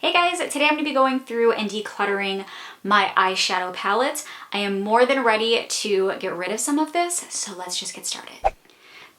Hey guys, today I'm going to be going through and decluttering my eyeshadow palette. I am more than ready to get rid of some of this, so let's just get started.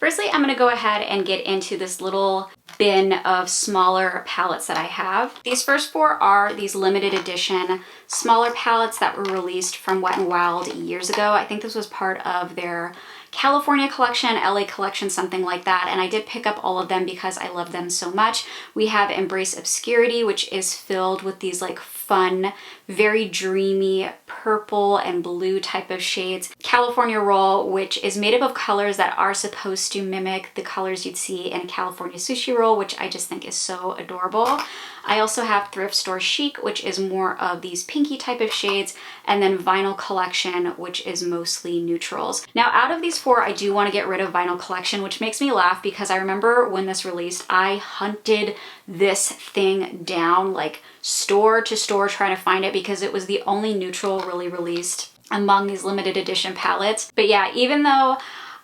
Firstly, I'm going to go ahead and get into this little bin of smaller palettes that I have. These first four are these limited edition smaller palettes that were released from Wet n Wild years ago. I think this was part of their California collection, LA collection, something like that. And I did pick up all of them because I love them so much. We have Embrace Obscurity, which is filled with these like fun, very dreamy purple and blue type of shades. California Roll, which is made up of colors that are supposed to mimic the colors you'd see in a California sushi roll, which I just think is so adorable. I also have Thrift Store Chic, which is more of these pinky type of shades, and then Vinyl Collection, which is mostly neutrals. Now, out of these four, I do want to get rid of Vinyl Collection, which makes me laugh because I remember when this released, I hunted this thing down, like store to store trying to find it because it was the only neutral really released among these limited edition palettes. But yeah, even though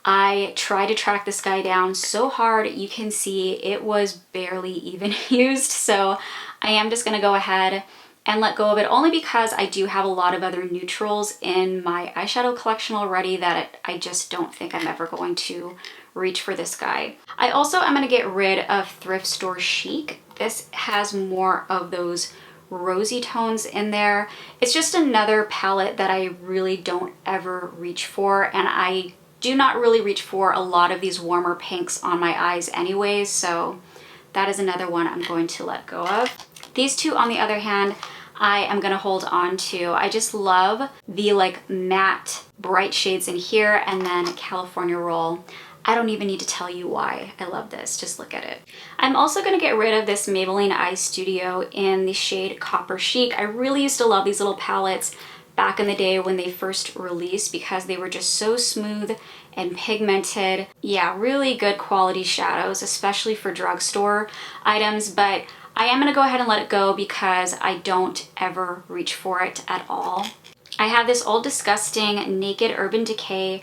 I tried to track this guy down so hard, you can see it was barely even used. So I am just gonna go ahead and let go of it, only because I do have a lot of other neutrals in my eyeshadow collection already that I just don't think I'm ever going to reach for this guy. I also am gonna get rid of Thrift Store Chic. This has more of those rosy tones in there. It's just another palette that I really don't ever reach for, and I do not really reach for a lot of these warmer pinks on my eyes anyways, so that is another one I'm going to let go of. These two, on the other hand, I am gonna hold on to. I just love the like matte bright shades in here, and then California Roll. I don't even need to tell you why I love this, just look at it. I'm also gonna get rid of this Maybelline Eye Studio in the shade Copper Chic. I really used to love these little palettes back in the day when they first released because they were just so smooth and pigmented. Yeah, really good quality shadows, especially for drugstore items, but I am gonna go ahead and let it go because I don't ever reach for it at all. I have this old disgusting Naked Urban Decay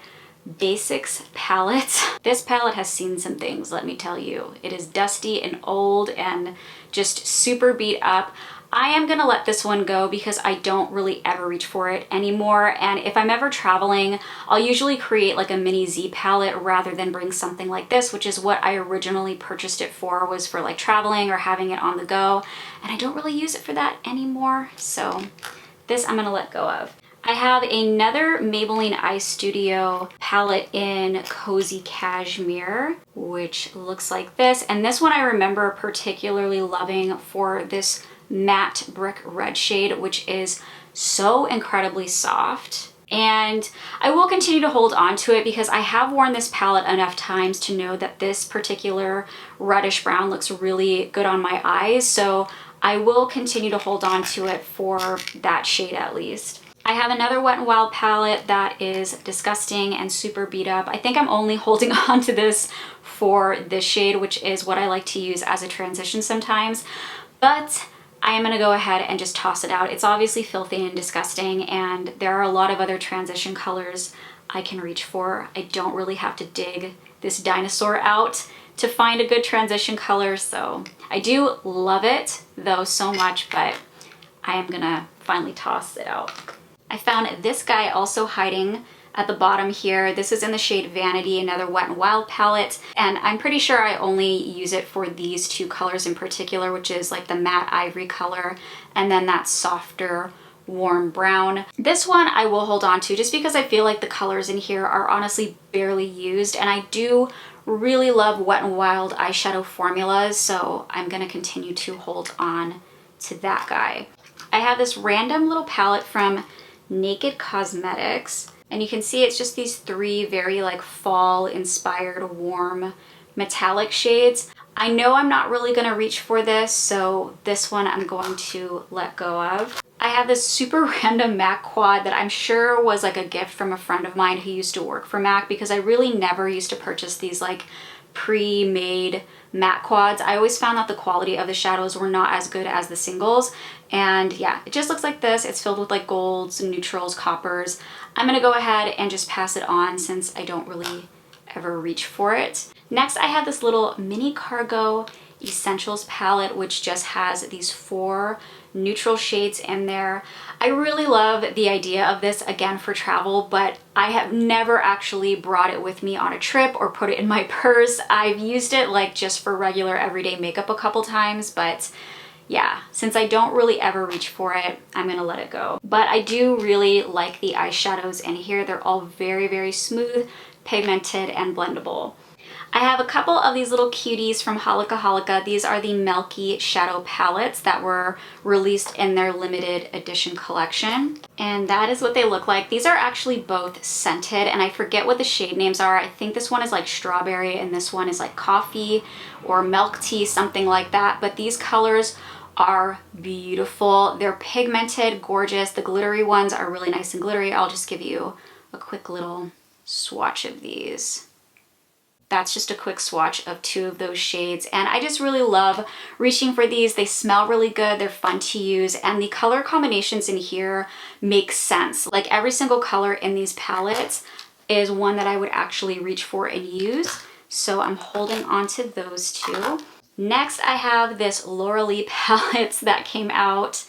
Basics palette. This palette has seen some things, let me tell you. It is dusty and old and just super beat up. I am gonna let this one go because I don't really ever reach for it anymore, and if I'm ever traveling, I'll usually create like a mini Z palette rather than bring something like this, which is what I originally purchased it for, was for like traveling or having it on the go, and I don't really use it for that anymore, so this I'm gonna let go of. I have another Maybelline Eye Studio palette in Cozy Cashmere, which looks like this, and this one I remember particularly loving for this matte brick red shade, which is so incredibly soft. And I will continue to hold on to it because I have worn this palette enough times to know that this particular reddish brown looks really good on my eyes, so I will continue to hold on to it for that shade at least. I have another Wet n Wild palette that is disgusting and super beat up. I think I'm only holding on to this for this shade, which is what I like to use as a transition sometimes, but I am gonna go ahead and just toss it out. It's obviously filthy and disgusting, and there are a lot of other transition colors I can reach for. I don't really have to dig this dinosaur out to find a good transition color, so I do love it though so much, but I am gonna finally toss it out. I found this guy also hiding at the bottom here. This is in the shade Vanity, another Wet n Wild palette, and I'm pretty sure I only use it for these two colors in particular, which is like the matte ivory color and then that softer warm brown. This one I will hold on to just because I feel like the colors in here are honestly barely used, and I do really love Wet n Wild eyeshadow formulas, so I'm gonna continue to hold on to that guy. I have this random little palette from Naked Cosmetics, and you can see it's just these three very like fall inspired warm metallic shades. I know I'm not really gonna reach for this, so this one I'm going to let go of. I have this super random MAC quad that I'm sure was like a gift from a friend of mine who used to work for MAC, because I really never used to purchase these like pre-made matte quads. I always found that the quality of the shadows were not as good as the singles, and yeah, it just looks like this. It's filled with like golds, neutrals, coppers. I'm gonna go ahead and just pass it on since I don't really ever reach for it. Next, I have this little mini cargo Essentials palette, which just has these 4 neutral shades in there. I really love the idea of this, again, for travel, but I have never actually brought it with me on a trip or put it in my purse. I've used it like just for regular everyday makeup a couple times, but yeah, since I don't really ever reach for it, I'm gonna let it go. But I do really like the eyeshadows in here. They're all very, very smooth, pigmented, and blendable. I have a couple of these little cuties from Holika Holika. These are the Milky Shadow Palettes that were released in their limited edition collection. And that is what they look like. These are actually both scented, and I forget what the shade names are. I think this one is like strawberry and this one is like coffee or milk tea, something like that. But these colors are beautiful. They're pigmented, gorgeous. The glittery ones are really nice and glittery. I'll just give you a quick little swatch of these. That's just a quick swatch of 2 of those shades, and I just really love reaching for these. They smell really good, they're fun to use, and the color combinations in here make sense. Like every single color in these palettes is one that I would actually reach for and use, so I'm holding on to those 2. Next, I have this Laura Lee palettes that came out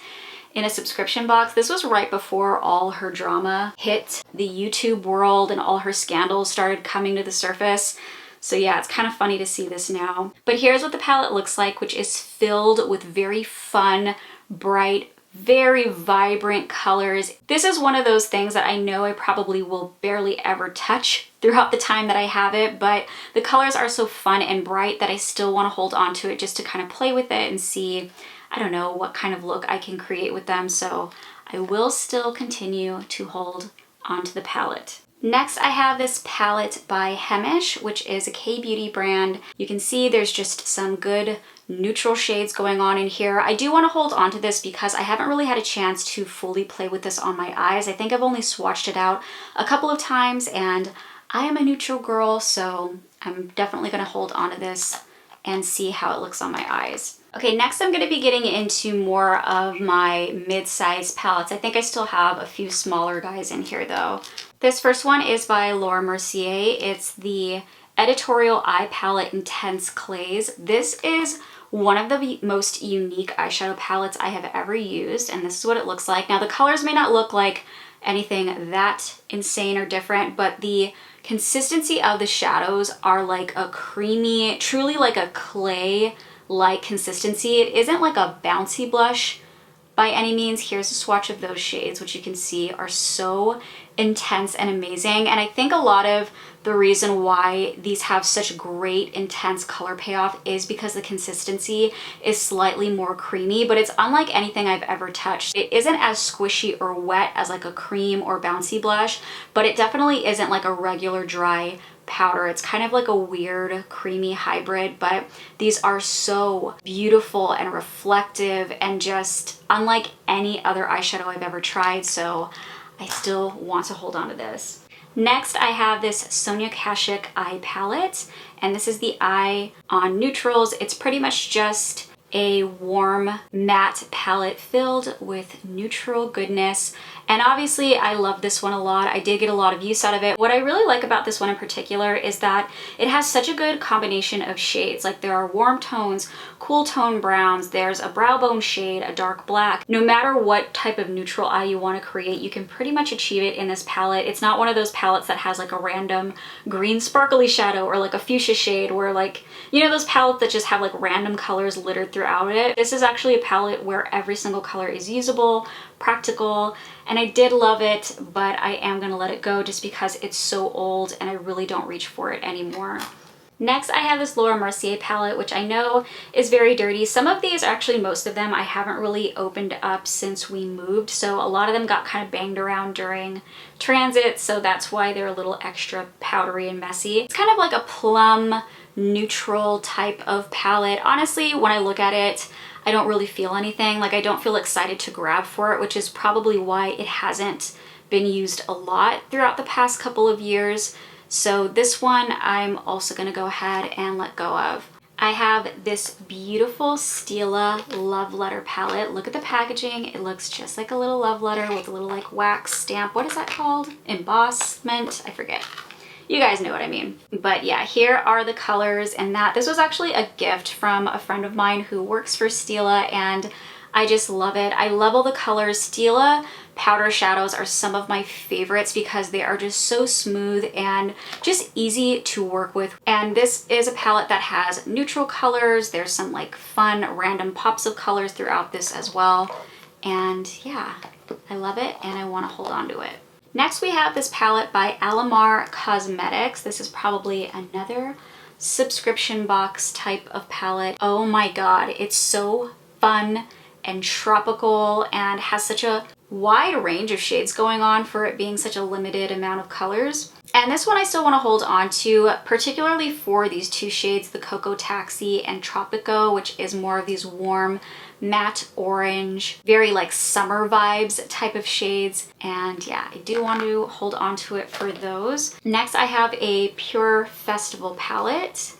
in a subscription box. This was right before all her drama hit the YouTube world and all her scandals started coming to the surface. So yeah, it's kind of funny to see this now. But here's what the palette looks like, which is filled with very fun, bright, very vibrant colors. This is one of those things that I know I probably will barely ever touch throughout the time that I have it, but the colors are so fun and bright that I still want to hold on to it just to kind of play with it and see, I don't know, what kind of look I can create with them. So I will still continue to hold onto the palette. Next, I have this palette by Hemish, which is a K-beauty brand. You can see there's just some good neutral shades going on in here. I do want to hold on to this because I haven't really had a chance to fully play with this on my eyes. I think I've only swatched it out a couple of times, and I am a neutral girl, so I'm definitely going to hold on to this and see how it looks on my eyes. Okay, next I'm going to be getting into more of my mid-size palettes. I think I still have a few smaller guys in here though. This first one is by Laura Mercier. It's the Editorial Eye Palette Intense Clays. This is one of the most unique eyeshadow palettes I have ever used, and this is what it looks like. Now the colors may not look like anything that insane or different, but the consistency of the shadows are like a creamy, truly like a clay-like consistency. It isn't like a bouncy blush by any means. Here's a swatch of those shades, which you can see are so intense and amazing. And I think a lot of the reason why these have such great intense color payoff is because the consistency is slightly more creamy, but it's unlike anything I've ever touched. It isn't as squishy or wet as like a cream or bouncy blush, but it definitely isn't like a regular dry powder. It's kind of like a weird creamy hybrid, but these are so beautiful and reflective and just unlike any other eyeshadow I've ever tried, so I still want to hold on to this. Next, I have this Sonia Kashuk eye palette, and this is the Eye on Neutrals. It's pretty much just a warm matte palette filled with neutral goodness. And obviously I love this one a lot. I did get a lot of use out of it. What I really like about this one in particular is that it has such a good combination of shades. Like there are warm tones, cool tone browns, there's a brow bone shade, a dark black. No matter what type of neutral eye you want to create, you can pretty much achieve it in this palette. It's not one of those palettes that has like a random green sparkly shadow or like a fuchsia shade where like, you know, those palettes that just have like random colors littered throughout it. This is actually a palette where every single color is usable, practical, and I did love it, but I am gonna let it go just because it's so old and I really don't reach for it anymore. Next, I have this Laura Mercier palette, which I know is very dirty. Some of these, actually most of them, I haven't really opened up since we moved, so a lot of them got kind of banged around during transit, so that's why they're a little extra powdery and messy. It's kind of like a plum neutral type of palette. Honestly, when I look at it, I don't really feel anything. Like I don't feel excited to grab for it, which is probably why it hasn't been used a lot throughout the past couple of years. So this one I'm also gonna go ahead and let go of. I have this beautiful Stila Love Letter palette. Look at the packaging. It looks just like a little love letter with a little like wax stamp. What is that called? Embossment? I forget. You guys know what I mean. But yeah, here are the colors, and this was actually a gift from a friend of mine who works for Stila, and I just love it. I love all the colors. Stila powder shadows are some of my favorites because they are just so smooth and just easy to work with. And this is a palette that has neutral colors. There's some like fun random pops of colors throughout this as well. And yeah, I love it and I want to hold on to it. Next we have this palette by Alamar Cosmetics. This is probably another subscription box type of palette. Oh my god, it's so fun and tropical and has such a wide range of shades going on for it being such a limited amount of colors. And this one I still want to hold on to, particularly for these two shades, the Cocoa Taxi and Tropico, which is more of these warm matte orange, very like summer vibes type of shades. And yeah, I do want to hold on to it for those. Next, I have a Pure Festival palette.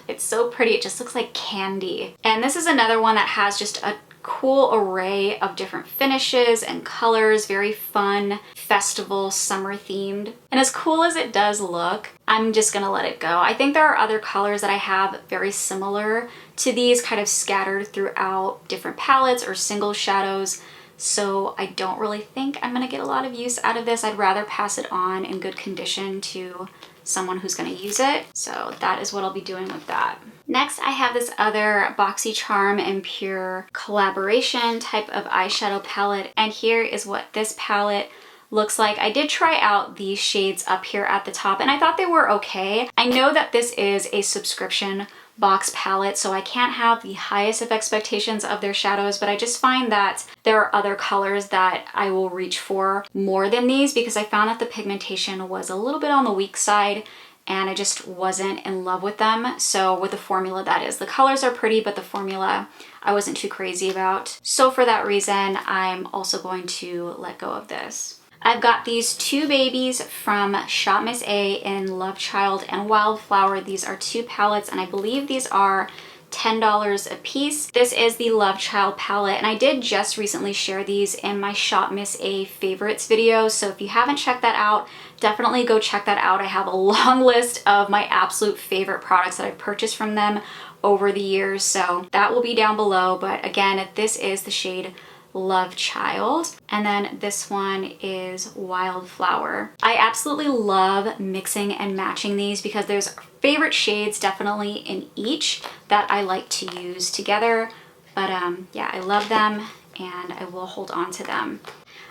It's so pretty. It just looks like candy. And this is another one that has just a cool array of different finishes and colors, very fun, festival, summer themed. And as cool as it does look, I'm just gonna let it go. I think there are other colors that I have very similar to these, kind of scattered throughout different palettes or single shadows. So I don't really think I'm gonna get a lot of use out of this. I'd rather pass it on in good condition to someone who's gonna use it. So that is what I'll be doing with that. Next, I have this other BoxyCharm and Pure collaboration type of eyeshadow palette. And here is what this palette looks like. I did try out these shades up here at the top and I thought they were okay. I know that this is a subscription box palette, so I can't have the highest of expectations of their shadows, but I just find that there are other colors that I will reach for more than these because I found that the pigmentation was a little bit on the weak side and I just wasn't in love with them. So with the formula, that is. The colors are pretty, but the formula I wasn't too crazy about. So for that reason, I'm also going to let go of this. I've got these two babies from Shop Miss A in Love Child and Wildflower. These are two palettes and I believe these are $10 a piece. This is the Love Child palette and I did just recently share these in my Shop Miss A favorites video. So if you haven't checked that out, definitely go check that out. I have a long list of my absolute favorite products that I've purchased from them over the years. So that will be down below. But again, this is the shade Love Child, and then this one is Wildflower. I absolutely love mixing and matching these because there's favorite shades definitely in each that I like to use together, but yeah, I love them and I will hold on to them.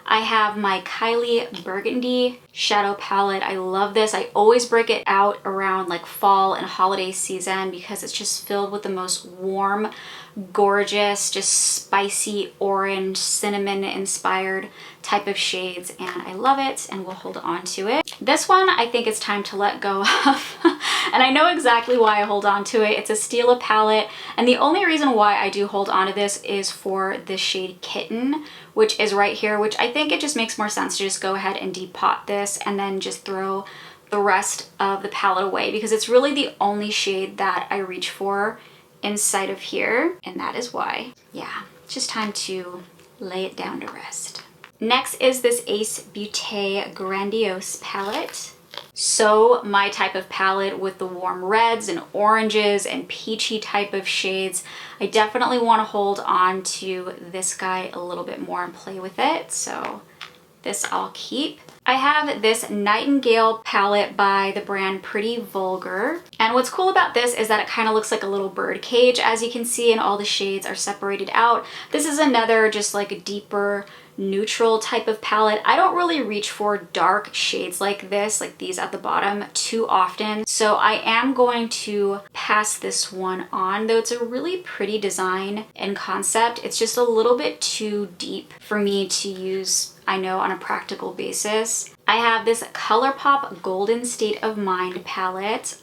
I have my Kylie Burgundy shadow palette. I love this. I always break it out around like fall and holiday season because it's just filled with the most warm, gorgeous, just spicy orange, cinnamon inspired type of shades, and I love it and will hold on to it. This one I think it's time to let go of and I know exactly why I hold on to it. It's a Stila palette and the only reason why I do hold on to this is for the shade Kitten, which is right here, which I think it just makes more sense to just go ahead and depot this and then just throw the rest of the palette away because it's really the only shade that I reach for inside of here, and that is why. Yeah, it's just time to lay it down to rest. Next is this Ace Beauté Grandiose palette. So my type of palette with the warm reds and oranges and peachy type of shades. I definitely want to hold on to this guy a little bit more and play with it, so this I'll keep. I have this Nightingale palette by the brand Pretty Vulgar. And what's cool about this is that it kind of looks like a little bird cage, as you can see, and all the shades are separated out. This is another just like a deeper neutral type of palette. I don't really reach for dark shades like this, like these at the bottom, too often. So I am going to pass this one on, though it's a really pretty design and concept. It's just a little bit too deep for me to use, I know, on a practical basis. I have this ColourPop Golden State of Mind palette.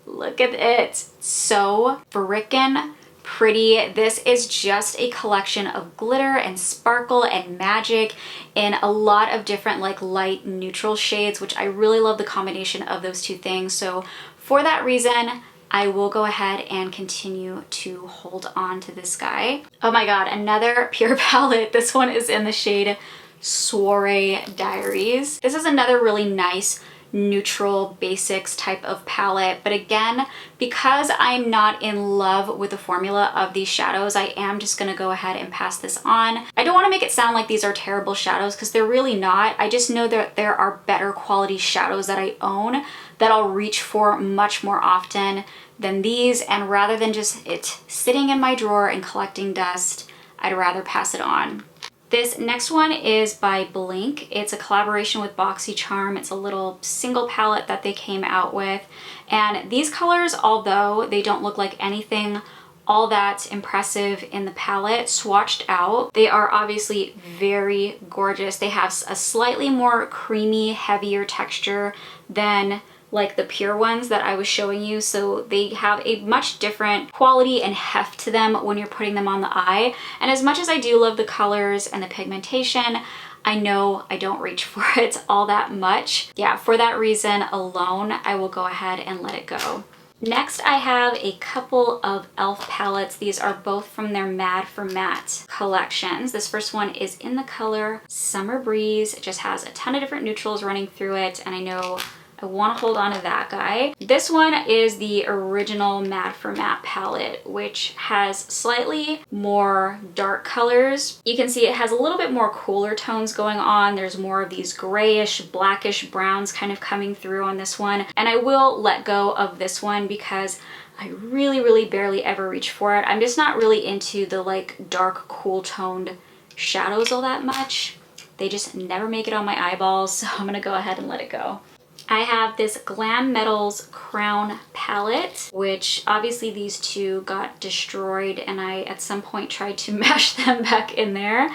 Look at it. So frickin' pretty. This is just a collection of glitter and sparkle and magic in a lot of different like light neutral shades, which I really love the combination of those two things. So for that reason, I will go ahead and continue to hold on to this guy. Oh my god, another Pure palette. This one is in the shade Soiree Diaries. This is another really nice neutral basics type of palette. But again, because I'm not in love with the formula of these shadows, I am just gonna go ahead and pass this on. I don't wanna make it sound like these are terrible shadows because they're really not. I just know that there are better quality shadows that I own that I'll reach for much more often than these, and rather than just it sitting in my drawer and collecting dust, I'd rather pass it on. This next one is by Blink. It's a collaboration with BoxyCharm. It's a little single palette that they came out with. And these colors, although they don't look like anything all that impressive in the palette, swatched out, they are obviously very gorgeous. They have a slightly more creamy, heavier texture than like the pure ones that I was showing you. So they have a much different quality and heft to them when you're putting them on the eye. And as much as I do love the colors and the pigmentation, I know I don't reach for it all that much. Yeah, for that reason alone, I will go ahead and let it go. Next, I have a couple of e.l.f. palettes. These are both from their Mad for Matte collections. This first one is in the color Summer Breeze. It just has a ton of different neutrals running through it, and I know I want to hold on to that guy. This one is the original Mad for Matte palette, which has slightly more dark colors. You can see it has a little bit more cooler tones going on. There's more of these grayish, blackish browns kind of coming through on this one. And I will let go of this one because I really barely ever reach for it. I'm just not really into the like dark, cool toned shadows all that much. They just never make it on my eyeballs, so I'm gonna go ahead and let it go. I have this Glam Metals Crown palette, which obviously these two got destroyed and I at some point tried to mash them back in there.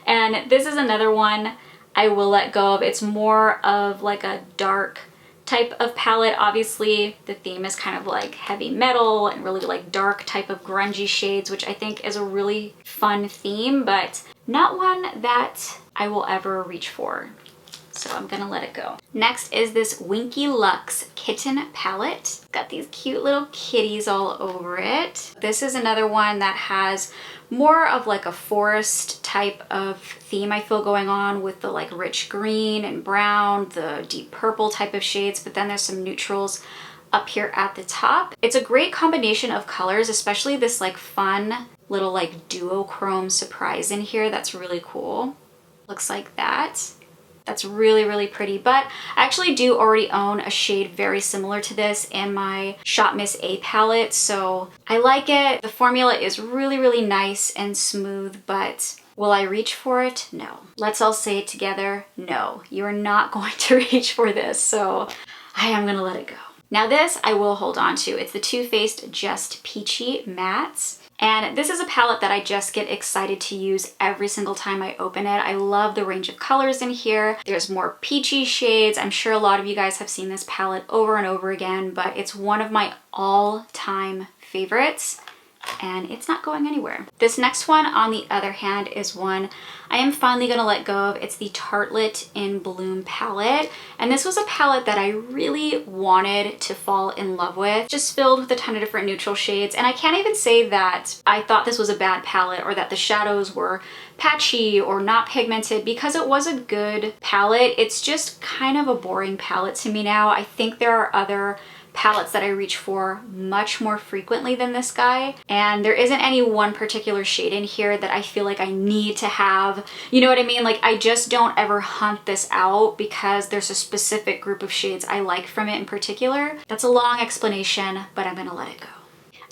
And this is another one I will let go of. It's more of like a dark type of palette. Obviously the theme is kind of like heavy metal and really like dark type of grungy shades, which I think is a really fun theme, but not one that I will ever reach for. So I'm gonna let it go. Next is this Winky Lux Kitten palette. Got these cute little kitties all over it. This is another one that has more of like a forest type of theme I feel going on with the like rich green and brown, the deep purple type of shades, but then there's some neutrals up here at the top. It's a great combination of colors, especially this like fun little like duochrome surprise in here. That's really cool. Looks like that. That's really pretty, but I actually do already own a shade very similar to this in my Shop Miss A palette, so I like it. The formula is really nice and smooth, but will I reach for it? No. Let's all say it together. No, you are not going to reach for this, so I am gonna let it go. Now this I will hold on to. It's the Too Faced Just Peachy Mattes. And this is a palette that I just get excited to use every single time I open it. I love the range of colors in here. There's more peachy shades. I'm sure a lot of you guys have seen this palette over and over again, but it's one of my all-time favorites, and it's not going anywhere. This next one, on the other hand, is one I am finally gonna let go of. It's the Tartelette in Bloom palette. And this was a palette that I really wanted to fall in love with, just filled with a ton of different neutral shades. And I can't even say that I thought this was a bad palette or that the shadows were patchy or not pigmented, because it was a good palette. It's just kind of a boring palette to me now. I think there are other palettes that I reach for much more frequently than this guy, and there isn't any one particular shade in here that I feel like I need to have. You know what I mean? Like, I just don't ever hunt this out because there's a specific group of shades I like from it in particular. That's a long explanation, but I'm gonna let it go.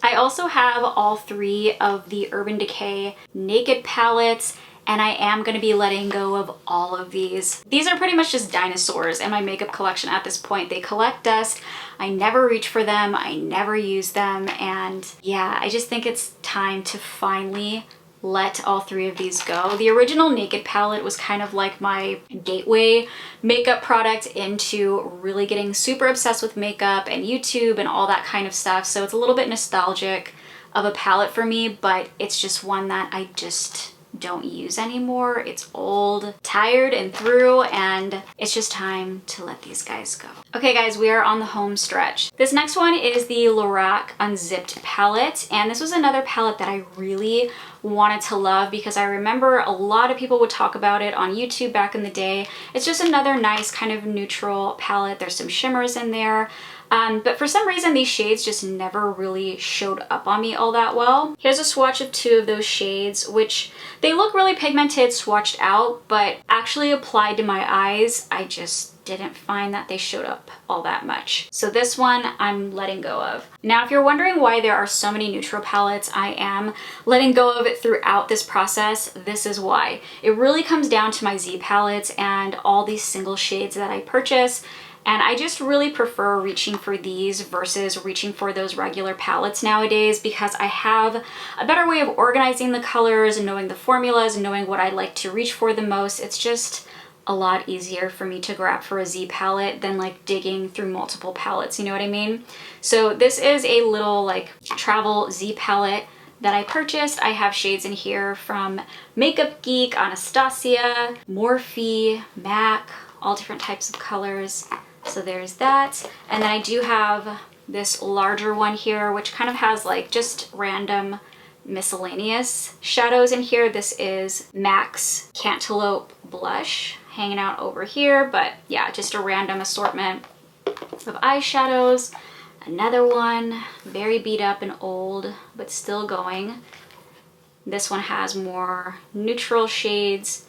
I also have all three of the Urban Decay Naked palettes, and I am going to be letting go of all of these. These are pretty much just dinosaurs in my makeup collection at this point. They collect dust. I never reach for them. I never use them. And yeah, I just think it's time to finally let all three of these go. The original Naked palette was kind of like my gateway makeup product into really getting super obsessed with makeup and YouTube and all that kind of stuff. So it's a little bit nostalgic of a palette for me, but it's just one that I just don't use anymore. It's old, tired and through, and it's just time to let these guys go. Okay guys, we are on the home stretch. This next one is the Lorac Unzipped palette, and this was another palette that I really wanted to love because I remember a lot of people would talk about it on YouTube back in the day. It's just another nice kind of neutral palette. There's some shimmers in there. But for some reason, these shades just never really showed up on me all that well. Here's a swatch of 2 of those shades, which they look really pigmented swatched out, but actually applied to my eyes, I just didn't find that they showed up all that much. So this one I'm letting go of. Now, if you're wondering why there are so many neutral palettes I am letting go of it throughout this process, this is why. It really comes down to my Z palettes and all these single shades that I purchase. And I just really prefer reaching for these versus reaching for those regular palettes nowadays because I have a better way of organizing the colors and knowing the formulas and knowing what I like to reach for the most. It's just a lot easier for me to grab for a Z palette than like digging through multiple palettes, you know what I mean? So this is a little like travel Z palette that I purchased. I have shades in here from Makeup Geek, Anastasia, Morphe, MAC, all different types of colors. So there's that. And then I do have this larger one here, which kind of has like just random miscellaneous shadows in here. This is MAC's Cantaloupe Blush hanging out over here, but yeah, just a random assortment of eyeshadows. Another one, very beat up and old, but still going. This one has more neutral shades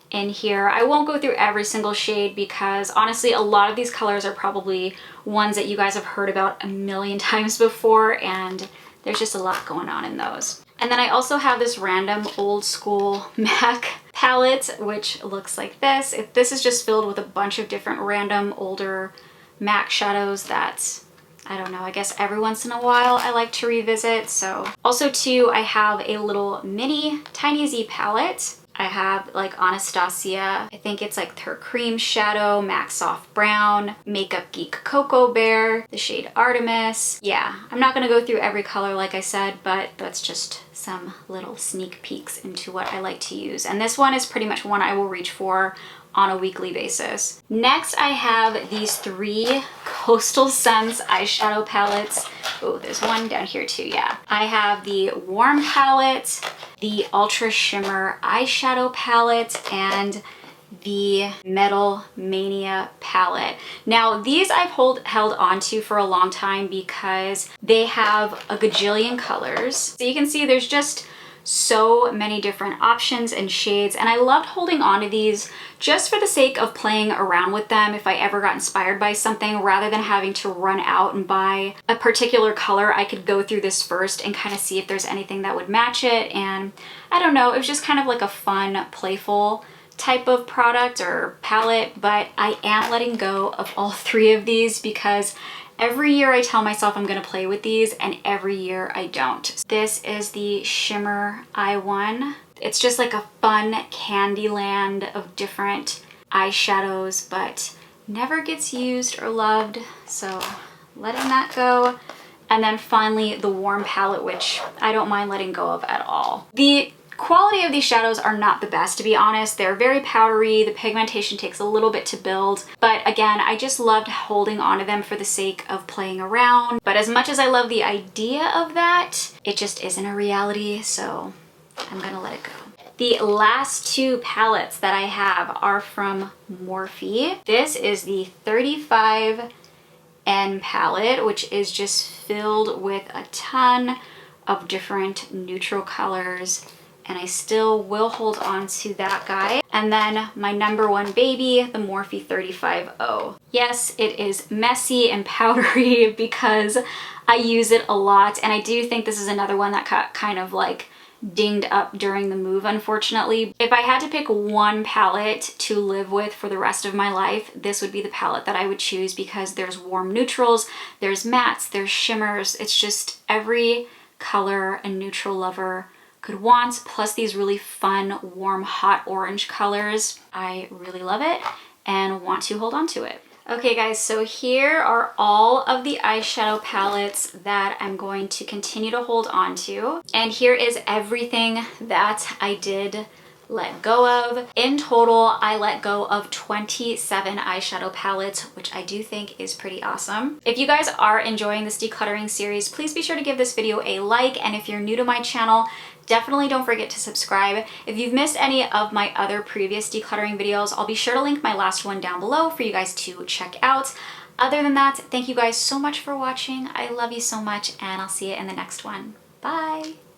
in here. I won't go through every single shade because honestly a lot of these colors are probably ones that you guys have heard about a million times before, and there's just a lot going on in those. And then I also have this random old school MAC palette which looks like this. This is just filled with a bunch of different random older MAC shadows that I don't know, I guess every once in a while I like to revisit. So also too, I have a little mini Tiny Z palette. I have like Anastasia, I think it's like her cream shadow, MAC Soft Brown, Makeup Geek Cocoa Bear, the shade Artemis. Yeah, I'm not gonna go through every color like I said, but that's just some little sneak peeks into what I like to use. And this one is pretty much one I will reach for on a weekly basis. Next, I have these 3 Coastal Scents eyeshadow palettes. Oh, there's one down here too, yeah. I have the Warm palette, the Ultra Shimmer eyeshadow palette, and the Metal Mania palette. Now, these I've held on to for a long time because they have a gajillion colors. So you can see there's just so many different options and shades, and I loved holding on to these just for the sake of playing around with them if I ever got inspired by something. Rather than having to run out and buy a particular color, I could go through this first and kind of see if there's anything that would match it. And I don't know, it was just kind of like a fun, playful type of product or palette. But I am letting go of all 3 of these because every year I tell myself I'm gonna play with these and every year I don't. This is the Shimmer Eye one. It's just like a fun candy land of different eyeshadows, but never gets used or loved, so letting that go. And then finally the Warm palette, which I don't mind letting go of at all. The quality of these shadows are not the best, to be honest. They're very powdery, the pigmentation takes a little bit to build, but again, I just loved holding onto them for the sake of playing around. But as much as I love the idea of that, it just isn't a reality, so I'm gonna let it go. The last 2 palettes that I have are from Morphe. This is the 35N palette, which is just filled with a ton of different neutral colors, and I still will hold on to that guy. And then my number 1 baby, the Morphe 35O. Yes, it is messy and powdery because I use it a lot, and I do think this is another one that got kind of like dinged up during the move, unfortunately. If I had to pick one palette to live with for the rest of my life, this would be the palette that I would choose because there's warm neutrals, there's mattes, there's shimmers. It's just every color a neutral lover could want, plus these really fun, warm, hot orange colors. I really love it and want to hold on to it. Okay guys, so here are all of the eyeshadow palettes that I'm going to continue to hold on to. And here is everything that I did let go of. In total, I let go of 27 eyeshadow palettes, which I do think is pretty awesome. If you guys are enjoying this decluttering series, please be sure to give this video a like. And if you're new to my channel, definitely don't forget to subscribe. If you've missed any of my other previous decluttering videos, I'll be sure to link my last one down below for you guys to check out. Other than that, thank you guys so much for watching. I love you so much, and I'll see you in the next one. Bye!